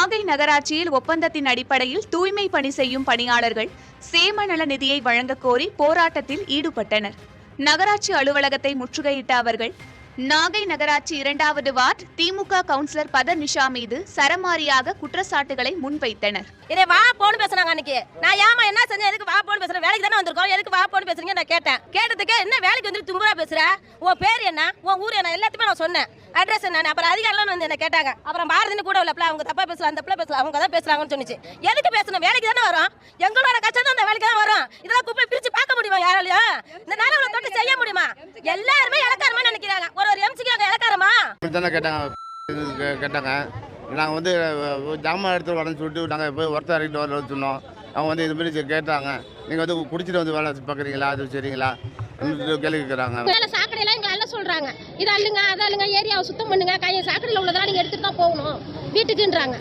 நாகை நகராட்சியில் ஒப்பந்தத்தின் அடிப்படையில் தூய்மை பணி செய்யும் பணியாளர்கள் சேம நல நிதியை வழங்கக் கோரி போராட்டத்தில் ஈடுபட்டனர். நகராட்சி அலுவலகத்தை முற்றுகையிட்ட அவர்கள் நாகை நகராட்சி 2வது வார்டு திமுக கவுன்சிலர் பதர் நிஷா மீது சரமாரியாக குற்றச்சாட்டுகளை முன்வைத்தனர். வா போன் பேசுறாங்க அன்னைக்கு. நான் ஏமா என்ன செஞ்சேன், எதுக்கு வா போன் பேசுறேன், வேலைக்கு தானே வந்திருக்கோம், எதுக்கு வா போன் பேசுறீங்க நான் கேட்டேன். கேட்டதுக்கு என்ன வேலைக்கு வந்து தும்புரா பேசுற, உன் பேர் என்ன, உன் ஊர் என்ன, எல்லாத்தையுமே நான் சொன்னேன், அட்ரஸ் என்ன. அப்புறம் அதிகாரிலாம் வந்து என்ன கேட்டாங்க. அப்புறம் பாரதின்னு கூட இல்ல, அவங்க தப்பா பேசலாம், அந்த பிள்ளை பேசலாம், அவங்க தான் பேசுறாங்கன்னு சொன்னிச்சு. எதுக்கு பேசணும், வேலைக்கு தானே வரோம், எங்களோட கஷ்டம் தான் அந்த வேலைக்கு தான் வரும். இதெல்லாம் குப்பை பிரிச்சு பார்க்க முடியுமா யாராலையும்? இந்த நேரம் தொட்டு செய்ய முடியுமா? எல்லாருமே இலக்காரமா நினைக்கிறாங்க. ஒரு எம்சிக்கு இலக்காரமா கேட்டாங்க. நாங்கள் வந்து ஜாமான் எடுத்து வரேன்னு சொல்லிட்டு நாங்கள் போய் ஒருத்தர் இறக்கிட்டு வர சொன்னோம். அவங்க வந்து இது மாதிரி கேட்டாங்க, நீங்கள் வந்து குடிச்சிட்டு வந்து வேலை பார்க்குறீங்களா, அது சரிங்களா கேள்வி கேட்குறாங்க. வேலை சாக்கடையெல்லாம் எங்களை அல்ல சொல்கிறாங்க. இது அல்லுங்க அதை அல்லுங்க, ஏரியாவை சுத்தம் பண்ணுங்க, சாக்கடையில் உள்ளதெல்லாம் நீங்கள் எடுத்துகிட்டு தான் போகணும் வீட்டுக்குன்றாங்க.